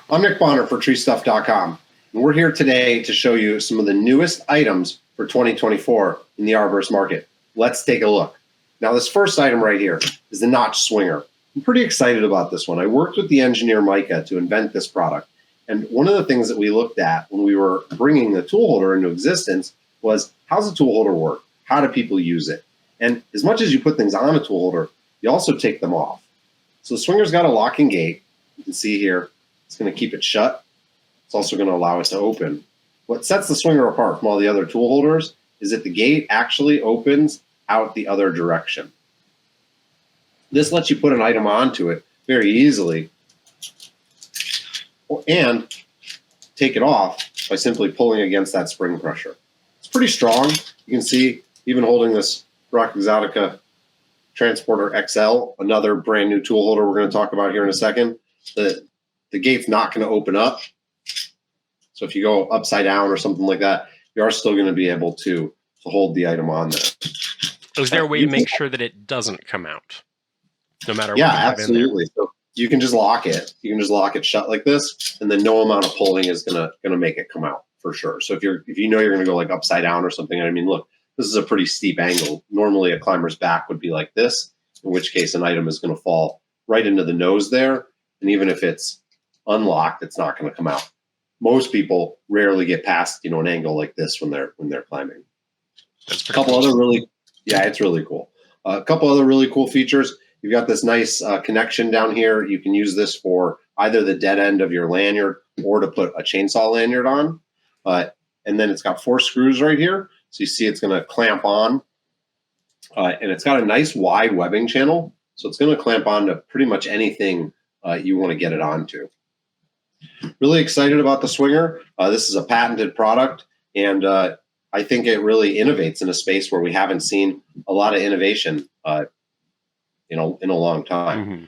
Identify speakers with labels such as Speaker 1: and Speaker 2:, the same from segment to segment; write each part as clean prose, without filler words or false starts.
Speaker 1: I'm Nick Bonner for TreeStuff.com, and we're here today to show you some of the newest items for 2024 in the arborist market. Let's take a look. Now, this first item right here is the notch swinger. I'm pretty excited about this one. I worked with the engineer Micah to invent this product, and one of the things that we looked at when we were bringing the tool holder into existence was, how's the tool holder work? How do people use it? And as much as you put things on a tool holder, you also take them off. So the swinger's got a locking gate. You can see here, it's going to keep it shut. It's also going to allow it to open. What sets the swinger apart from all the other tool holders is that the gate actually opens out the other direction. This lets you put an item onto it very easily and take it off by simply pulling against that spring pressure. It's pretty strong. You can see, even holding this ROP Exotica Transporter XL, another brand new tool holder we're going to talk about here in a second, the gate's not going to open up. So if you go upside down or something like that, you are still going to be able to hold the item on there.
Speaker 2: Is there a way to make sure that it doesn't come out, no matter what?
Speaker 1: Yeah, absolutely. So you can just lock it. You can just lock it shut like this, and then no amount of pulling is gonna make it come out for sure. So if you know you're gonna go like upside down or something, I mean, look, this is a pretty steep angle. Normally a climber's back would be like this, in which case an item is gonna fall right into the nose there, and even if it's unlocked, it's not gonna come out. Most people rarely get past, you know, an angle like this when they're climbing.
Speaker 2: That's
Speaker 1: a couple
Speaker 2: cool.
Speaker 1: other really, yeah, it's really cool. A couple other really cool features. You've got this nice connection down here. You can use this for either the dead end of your lanyard or to put a chainsaw lanyard on. And then it's got 4 screws right here. So you see it's going to clamp on. And it's got a nice wide webbing channel. So it's going to clamp on to pretty much anything you want to get it onto. Really excited about the swinger. This is a patented product. And I think it really innovates in a space where we haven't seen a lot of innovation in a long time.
Speaker 2: Mm-hmm.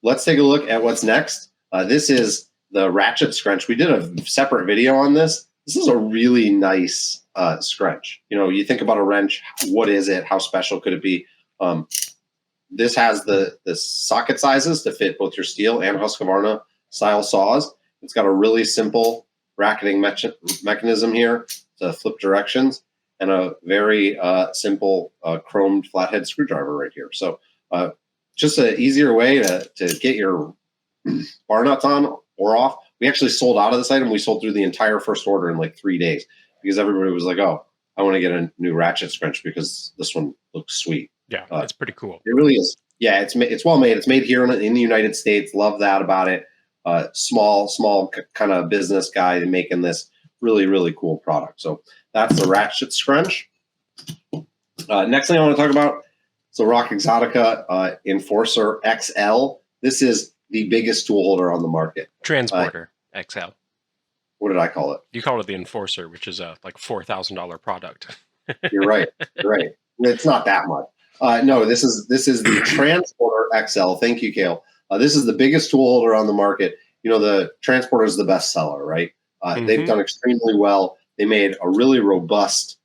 Speaker 1: Let's take a look at what's next. This is the Ratchet Scrunch. We did a separate video on this. This is a really nice scrunch. You know, you think about a wrench, what is it? How special could it be? This has the socket sizes to fit both your steel and Husqvarna style saws. It's got a really simple bracketing mechanism here to flip directions, and a very simple chromed flathead screwdriver right here. So just an easier way to get your bar nuts on or off. We actually sold out of this item. We sold through the entire first order in like 3 days because everybody was like, oh, I want to get a new Ratchet Scrunch because this one looks sweet.
Speaker 2: Yeah, that's pretty cool.
Speaker 1: It really is. Yeah, it's well made. It's made here in the United States. Love that about it. Small kind of business guy making this really, really cool product. So that's the Ratchet Scrunch. Next thing I want to talk about is the ROP Exotica Enforcer XL. This is the biggest tool holder on the market.
Speaker 2: Transporter XL.
Speaker 1: What did I call it?
Speaker 2: You called it the Enforcer, which is a like $4,000 product.
Speaker 1: You're right. You're right. It's not that much. No, this is the Transporter XL. Thank you, Kale. This is the biggest tool holder on the market. You know, the Transporter is the best seller, right? They've done extremely well. They made a really robust,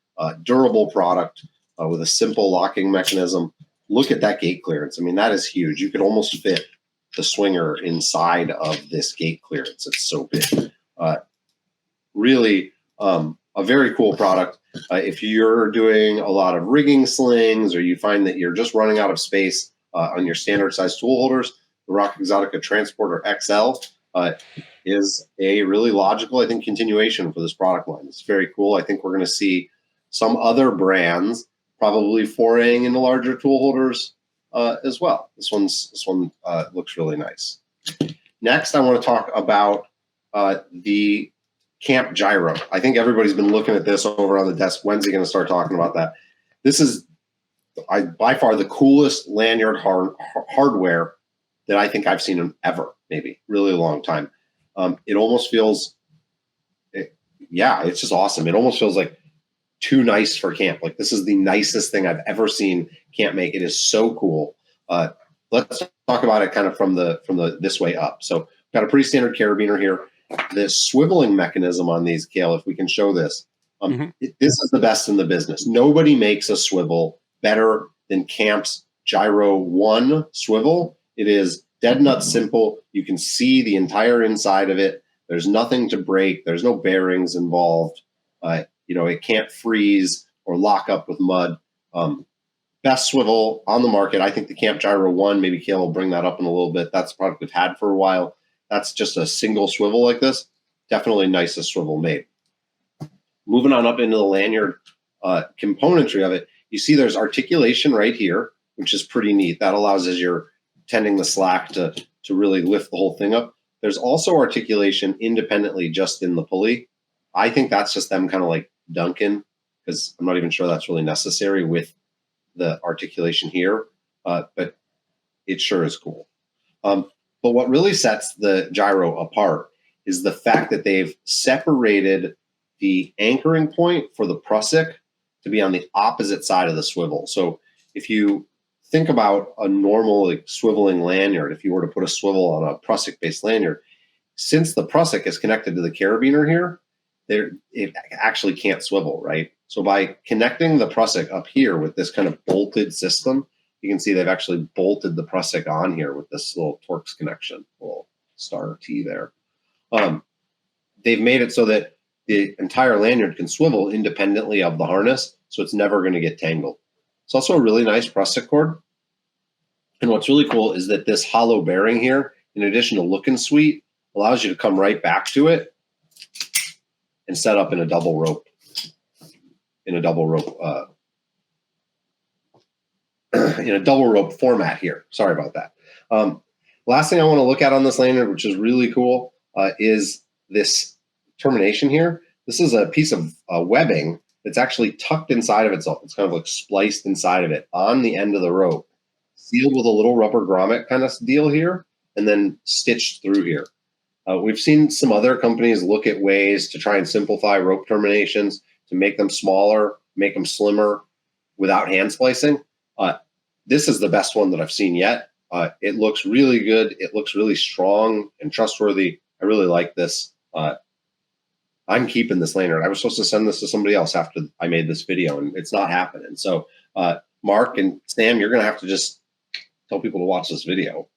Speaker 1: durable product with a simple locking mechanism. Look at that gate clearance. I mean, that is huge. You could almost fit the swinger inside of this gate clearance. It's so big. Really a very cool product. If you're doing a lot of rigging slings or you find that you're just running out of space on your standard size tool holders, the ROP Exotica Transporter XL is a really logical, I think, continuation for this product line. It's very cool. I think we're going to see some other brands probably foraying into larger tool holders as well. This one looks really nice. Next, I want to talk about the CAMP Gyro. I think everybody's been looking at this over on the desk. When's he going to start talking about that? This is by far the coolest lanyard hardware that I think I've seen in ever, maybe really a long time. It almost feels, it's just awesome. It almost feels like too nice for camp. Like this is the nicest thing I've ever seen camp make. It is so cool. Let's talk about it kind of from the this way up. So got a pretty standard carabiner here. This swiveling mechanism on these, Kale, if we can show this, this is the best in the business. Nobody makes a swivel better than Camp's Gyro 1 swivel. It is dead nuts simple. You can see the entire inside of it. There's nothing to break. There's no bearings involved. It can't freeze or lock up with mud. Best swivel on the market. I think the CAMP Gyro 1, maybe Kale will bring that up in a little bit. That's a product we've had for a while. That's just a single swivel like this. Definitely nicest swivel made. Moving on up into the lanyard componentry of it, you see there's articulation right here, which is pretty neat. That allows, as you're tending the slack, to really lift the whole thing up. There's also articulation independently just in the pulley. I think that's just them kind of like dunking, because I'm not even sure that's really necessary with the articulation here, but it sure is cool. But what really sets the gyro apart is the fact that they've separated the anchoring point for the prusik to be on the opposite side of the swivel. So if you think about a normal swiveling lanyard, if you were to put a swivel on a prusik-based lanyard, since the prusik is connected to the carabiner here, it actually can't swivel, right? So by connecting the prusik up here with this kind of bolted system, you can see they've actually bolted the prusik on here with this little Torx connection, little star T there. They've made it so that the entire lanyard can swivel independently of the harness, so it's never going to get tangled. It's also a really nice prusik cord. And what's really cool is that this hollow bearing here, in addition to looking sweet, allows you to come right back to it and set up in a double rope. In a double rope format here. Sorry about that. Last thing I want to look at on this lanyard, which is really cool, is this termination here. This is a piece of webbing that's actually tucked inside of itself. It's kind of like spliced inside of it on the end of the rope, sealed with a little rubber grommet kind of deal here, and then stitched through here. We've seen some other companies look at ways to try and simplify rope terminations, to make them smaller, make them slimmer without hand splicing. This is the best one that I've seen yet. It looks really good. It looks really strong and trustworthy. I really like this. I'm keeping this lanyard. I was supposed to send this to somebody else after I made this video, and it's not happening. So Mark and Sam, you're going to have to just tell people to watch this video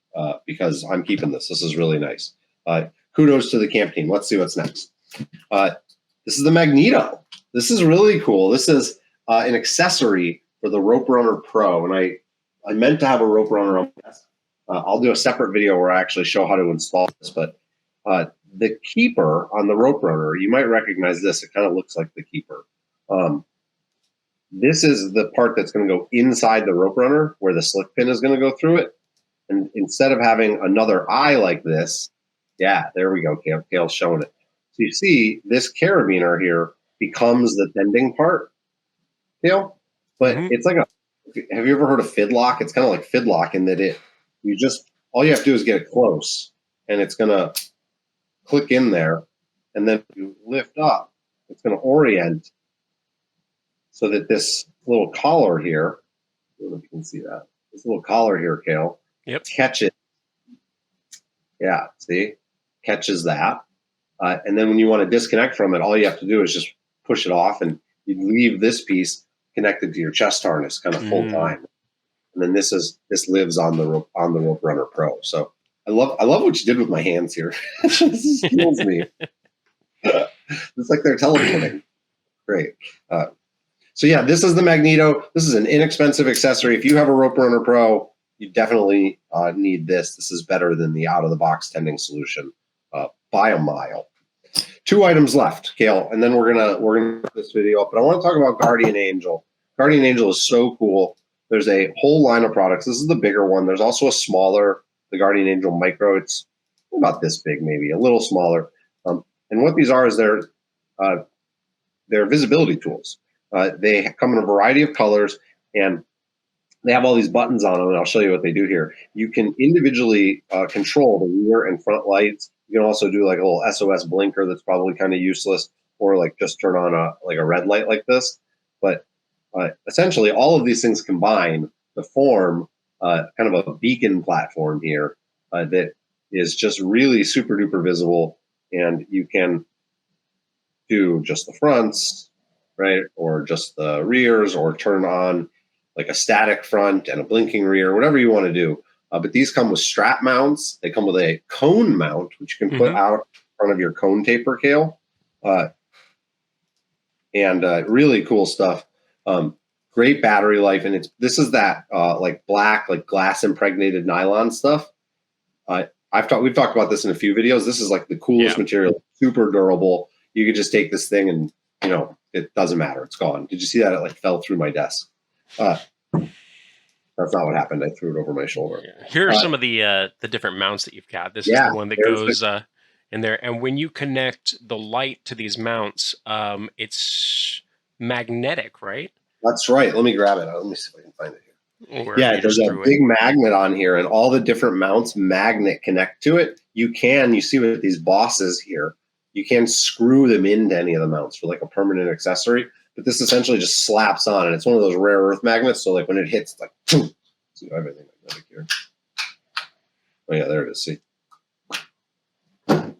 Speaker 1: because I'm keeping this. This is really nice. Kudos to the camp team. Let's see what's next. This is the Magneto. This is really cool. This is an accessory for the ROP Runner Pro, and I meant to have a ROP Runner on this. I'll do a separate video where I actually show how to install this, but the keeper on the ROP Runner, you might recognize this. It kind of looks like the keeper. This is the part that's going to go inside the ROP Runner where the slick pin is going to go through it. And instead of having another eye like this, yeah, there we go. Kale's showing it. So you see this carabiner here becomes the tending part, Kale, but it's like have you ever heard of fidlock? It's kind of like fidlock in that all you have to do is get it close and it's going to click in there, and then you lift up, it's going to orient so that this little collar here, I don't know if you can see that, this little collar here, Kale, catches, catches that. And then when you want to disconnect from it, all you have to do is just push it off, and you leave this piece connected to your chest harness kind of full time. And then this lives on the ROP Runner Pro. So I love what you did with my hands here. This kills me. It's like they're teleporting. Great. So yeah, this is the Magneto. This is an inexpensive accessory. If you have a ROP Runner Pro, you definitely need this. This is better than the out-of-the-box tending solution by a mile. 2 items left, Kale, and then we're gonna wrap this video up. But I want to talk about Guardian Angel. Guardian Angel is so cool. There's a whole line of products. This is the bigger one. There's also a smaller, the Guardian Angel Micro. It's about this big, maybe a little smaller. And what these are is they're visibility tools. They come in a variety of colors, and they have all these buttons on them, and I'll show you what they do here. You can individually control the rear and front lights. You can also do like a little SOS blinker that's probably kind of useless, or like just turn on a red light like this. But essentially, all of these things combine to form kind of a beacon platform here that is just really super duper visible, and you can do just the fronts, right, or just the rears, or turn on like a static front and a blinking rear, whatever you want to do. But these come with strap mounts. They come with a cone mount, which you can put out in front of your cone taper, Kale. And really cool stuff. Great battery life. And this is that like black, like glass impregnated nylon stuff. We've talked about this in a few videos. This is like the coolest material, super durable. You could just take this thing and, you know, it doesn't matter. It's gone. Did you see that? It like fell through my desk. That's not what happened. I threw it over my shoulder.
Speaker 2: Yeah. Here are some of the different mounts that you've got. This is the one that goes in there. And when you connect the light to these mounts, it's magnetic, right?
Speaker 1: That's right. Let me grab it. Let me see if I can find it here. Yeah, there's a big magnet on here, and all the different mounts magnet connect to it. You see with these bosses here, you can screw them into any of the mounts for like a permanent accessory. But this essentially just slaps on, and it's one of those rare earth magnets. So like when it hits, it's like, boom. See, everything magnetic here. Oh yeah, there it is. See, yeah,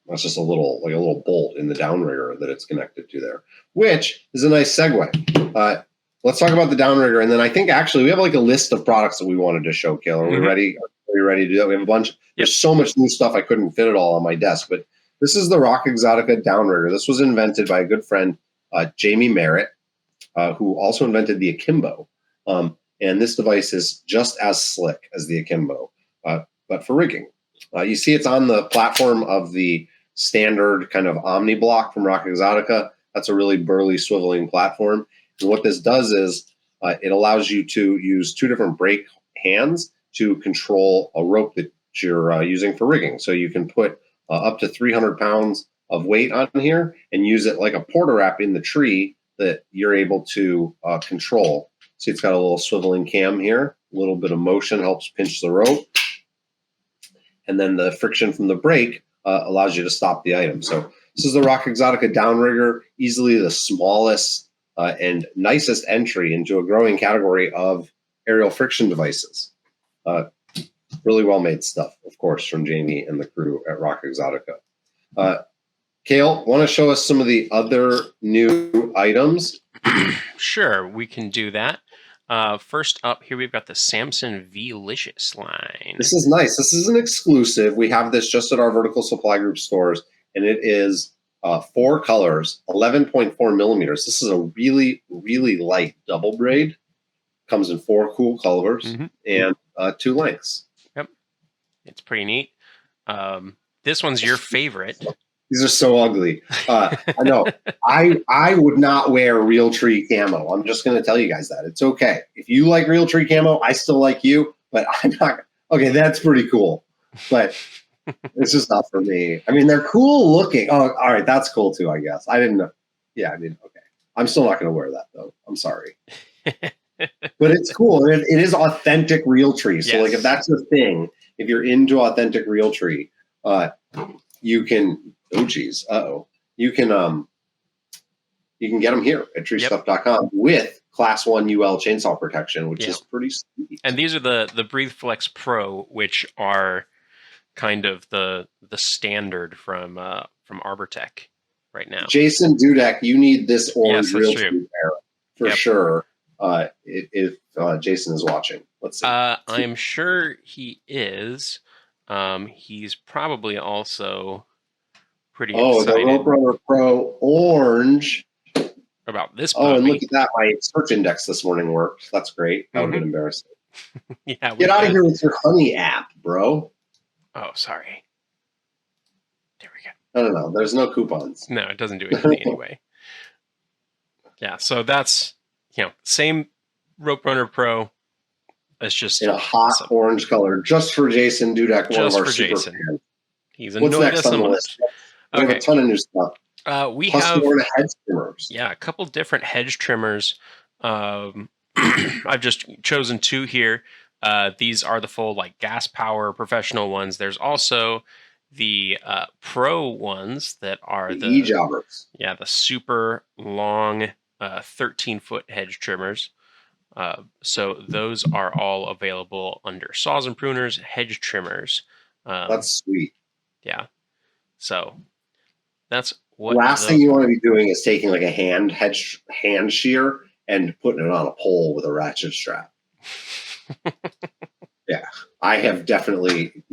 Speaker 1: that's just a little bolt in the downrigger that it's connected to there, which is a nice segue. Let's talk about the downrigger, and then I think actually we have like a list of products that we wanted to show. Kale, are we ready? Are we ready to do that? We have a bunch. There's so much new stuff I couldn't fit it all on my desk, but this is the ROP Exotica DownRigger. This was invented by a good friend, Jamie Merritt, who also invented the Akimbo. And this device is just as slick as the Akimbo, but for rigging. You see it's on the platform of the standard kind of Omni block from ROP Exotica. That's a really burly, swiveling platform. And what this does is it allows you to use two different brake hands to control a rope that you're using for rigging. So you can put up to 300 pounds of weight on here and use it like a porta wrap in the tree that you're able to control. See, it's got a little swiveling cam here. A little bit of motion helps pinch the rope. And then the friction from the brake allows you to stop the item. So this is the ROP Exotica DownRigger, easily the smallest and nicest entry into a growing category of aerial friction devices. Really well-made stuff, of course, from Jamie and the crew at ROP Exotica. Kale, want to show us some of the other new items?
Speaker 2: Sure, we can do that. First up, here we've got the Samson V-Licious line.
Speaker 1: This is nice. This is an exclusive. We have this just at our Vertical Supply Group stores, and it is 4 colors, 11.4 millimeters. This is a really, really light double braid. Comes in 4 cool colors and 2 lengths.
Speaker 2: Yep, it's pretty neat. This one's your favorite.
Speaker 1: These are so ugly. I know. I would not wear Realtree camo. I'm just going to tell you guys that. It's okay. If you like Realtree camo, I still like you, but I'm not. Okay, that's pretty cool. But it's just not for me. I mean, they're cool looking. Oh, all right. That's cool too, I guess. I didn't know. Yeah, I mean, okay. I'm still not going to wear that, though. I'm sorry. But it's cool. It is authentic Realtree. So, like, if that's your thing, if you're into authentic Realtree, you can. Oh, geez. You can get them here at TreeStuff.com with Class 1 UL chainsaw protection, which is pretty sweet.
Speaker 2: And these are the Breathe Flex Pro, which are kind of the standard from Arbortech right now.
Speaker 1: Jason Dudek, you need this orange Realtree pair for sure. If Jason is watching, let's see.
Speaker 2: I'm sure he is. He's probably also pretty excited.
Speaker 1: The ROP Runner Pro orange.
Speaker 2: About this
Speaker 1: puppy. Oh, and look at that. My search index this morning worked. That's great. That would have been embarrassing.
Speaker 2: Yeah,
Speaker 1: get out of here with your Honey app, bro.
Speaker 2: Oh, sorry. There we
Speaker 1: go. No. There's no coupons.
Speaker 2: No, it doesn't do anything anyway. Yeah, so that's, same ROP Runner Pro. It's just
Speaker 1: in a hot orange color, just for Jason Dudek, one of our super fans.
Speaker 2: He's annoyed us on the list.
Speaker 1: We have a ton of new stuff.
Speaker 2: We
Speaker 1: Plus
Speaker 2: have
Speaker 1: more hedge trimmers.
Speaker 2: Yeah, a couple different hedge trimmers. I've just chosen 2 here. These are the full gas power professional ones. There's also the pro ones that are the
Speaker 1: e-jobbers.
Speaker 2: Yeah, the super long 13-foot hedge trimmers. So those are all available under saws and pruners, hedge trimmers.
Speaker 1: That's sweet.
Speaker 2: Yeah. So that's what.
Speaker 1: The last thing you want to be doing is taking like a hand shear and putting it on a pole with a ratchet strap. Yeah, I have definitely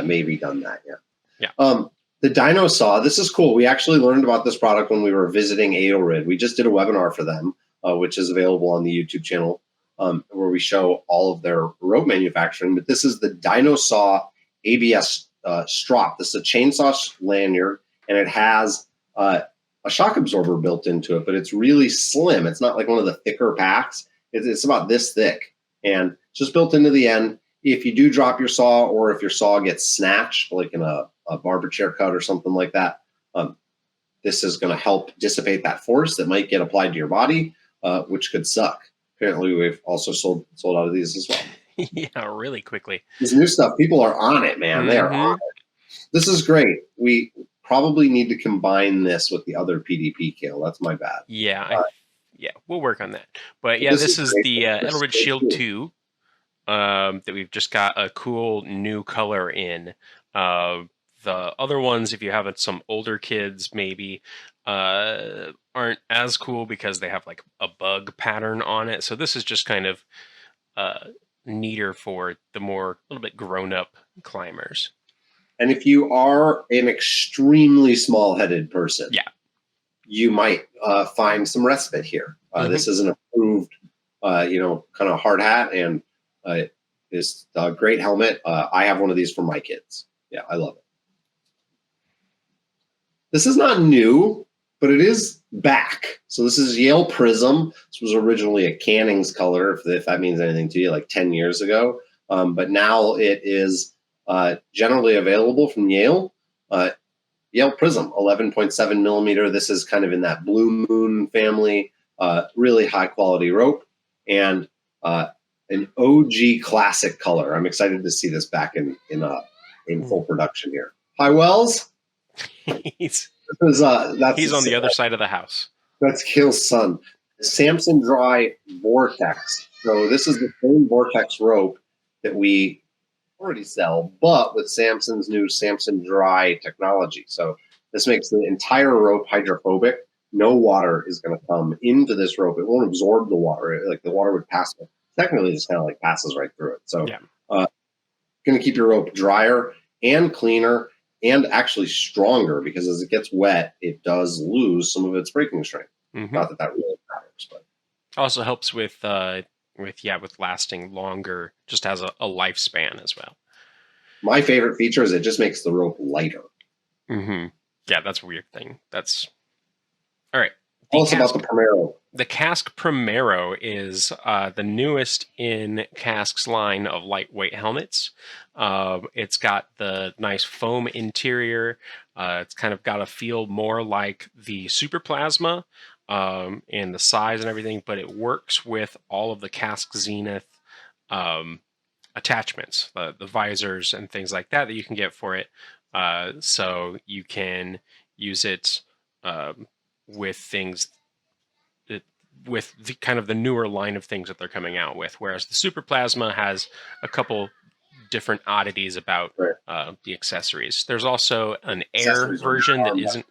Speaker 1: maybe done that. Yeah.
Speaker 2: Yeah.
Speaker 1: The DinoSaw, this is cool. We actually learned about this product when we were visiting Adelrid. We just did a webinar for them, which is available on the YouTube channel, where we show all of their rope manufacturing. But this is the DinoSaw ABS strop. This is a chainsaw lanyard, and it has a shock absorber built into it, but it's really slim. It's not like one of the thicker packs. It's about this thick, and just built into the end. If you do drop your saw, or if your saw gets snatched, like in a barber chair cut or something like that, this is going to help dissipate that force that might get applied to your body, which could suck. Apparently, we've also sold out of these as well.
Speaker 2: Yeah, really quickly.
Speaker 1: This new stuff, people are on it, man. They are on it. This is great. We probably need to combine this with the other PDP, Kale. That's my bad.
Speaker 2: Yeah, yeah, we'll work on that. But yeah, this is the Edelrid Shield 2 that we've just got a cool new color in. The other ones, if you have some older kids, maybe aren't as cool because they have like a bug pattern on it. So this is just kind of neater for the more a little bit grown up climbers.
Speaker 1: And if you are an extremely small-headed person,
Speaker 2: yeah,
Speaker 1: you might find some respite here. This is an approved, kind of hard hat, and it's a great helmet. I have one of these for my kids. Yeah, I love it. This is not new, but it is back. So this is Yale Prism. This was originally a Canning's color, if that means anything to you, like 10 years ago. But now it is generally available from Yale. Yale Prism, 11.7 millimeter. This is kind of in that Blue Moon family, really high quality rope, and an OG classic color. I'm excited to see this back in full production here. Hi, Wells.
Speaker 2: He's
Speaker 1: on
Speaker 2: the other side of the house.
Speaker 1: That's Kale's son. Samson Dry Vortex. So this is the same Vortex rope that we already sell, but with Samson's new Samson Dry technology. So this makes the entire rope hydrophobic. No water is going to come into this rope. It won't absorb the water. Like the water would pass. Technically, just kind of like passes right through it. So going to keep your rope drier and cleaner, and actually stronger, because as it gets wet, it does lose some of its breaking strength. Not that really matters, but
Speaker 2: also helps with lasting longer, just has a lifespan as well.
Speaker 1: My favorite feature is it just makes the rope lighter.
Speaker 2: Yeah, that's a weird thing. That's all right.
Speaker 1: Tell us about the Peraro.
Speaker 2: The Cask Peraro is the newest in Cask's line of lightweight helmets. It's got the nice foam interior. It's kind of got a feel more like the Super Plasma in the size and everything, but it works with all of the Cask Zenith attachments, the visors and things like that you can get for it. So you can use it with things with the kind of the newer line of things that they're coming out with, whereas the Super Plasma has a couple different oddities about the accessories. There's also an Air version that isn't.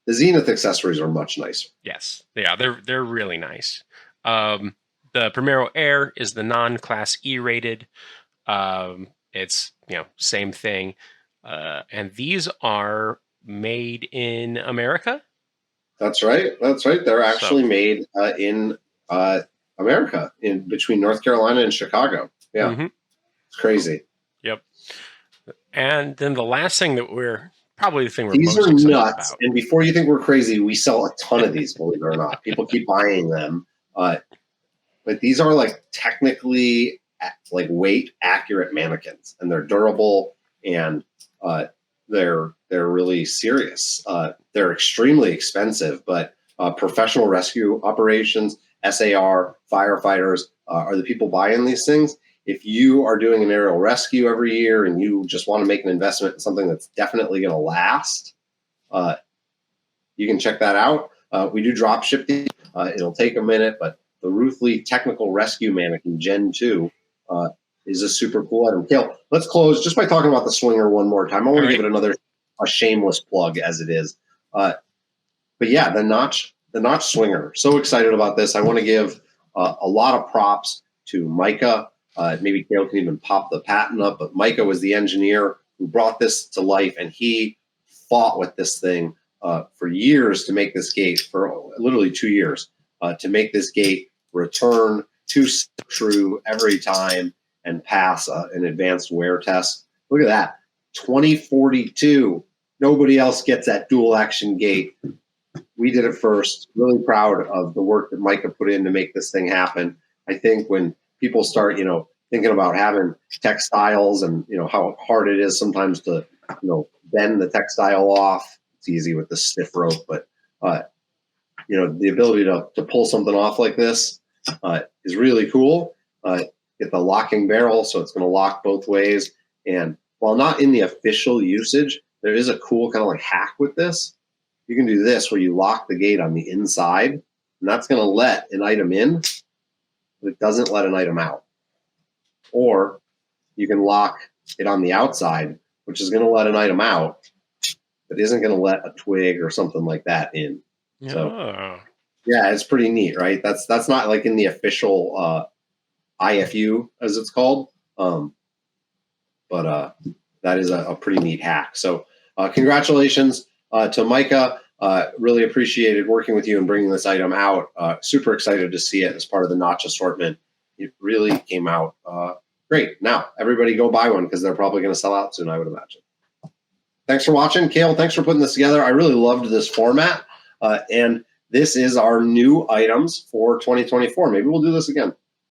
Speaker 1: The Zenith accessories are much nicer.
Speaker 2: Yes, yeah, they're really nice. The Peraro Air is the non-Class E rated. It's same thing, and these are made in America.
Speaker 1: That's right. They're actually made in America, in between North Carolina and Chicago. Yeah, it's crazy.
Speaker 2: Yep. And then the last thing that we're most
Speaker 1: these are
Speaker 2: excited
Speaker 1: nuts.
Speaker 2: about.
Speaker 1: And before you think we're crazy, we sell a ton of these. Believe it or not, people keep buying them. But these are like technically like weight accurate mannequins, and they're durable, and they're really serious. They're extremely expensive, but professional rescue operations, SAR, firefighters are the people buying these things. If you are doing an aerial rescue every year and you just want to make an investment in something that's definitely going to last, you can check that out. We do drop ship these. It'll take a minute, but the Ruthley Technical Rescue Mannequin Gen 2 is a super cool item. Kale, let's close just by talking about the Swinger one more time. I want to give it a shameless plug as it is. But yeah, the Notch Swinger. So excited about this. I want to give a lot of props to Micah. Maybe Cale can even pop the patent up, but Micah was the engineer who brought this to life, and he fought with this thing for years to make this gate, for literally 2 years, to make this gate return to true every time and pass an advanced wear test. Look at that, 2042. Nobody else gets that dual action gate. We did it first. Really proud of the work that Micah put in to make this thing happen. I think when people start, thinking about having textiles and, how hard it is sometimes to, bend the textile off. It's easy with the stiff rope, but, the ability to pull something off like this is really cool. Get the locking barrel, so it's going to lock both ways. And while not in the official usage, there is a cool kind of like hack with this. You can do this where you lock the gate on the inside, and that's going to let an item in, but it doesn't let an item out. Or you can lock it on the outside, which is going to let an item out, but isn't going to let a twig or something like that in.
Speaker 2: Yeah.
Speaker 1: So, yeah, it's pretty neat, right? That's not like in the official IFU, as it's called, but that is a pretty neat hack. So congratulations to Micah. Really appreciated working with you and bringing this item out. Super excited to see it as part of the Notch assortment. It really came out great. Now, everybody go buy one because they're probably going to sell out soon, I would imagine. Thanks for watching. Cale, thanks for putting this together. I really loved this format. And this is our new items for 2024. Maybe we'll do this again.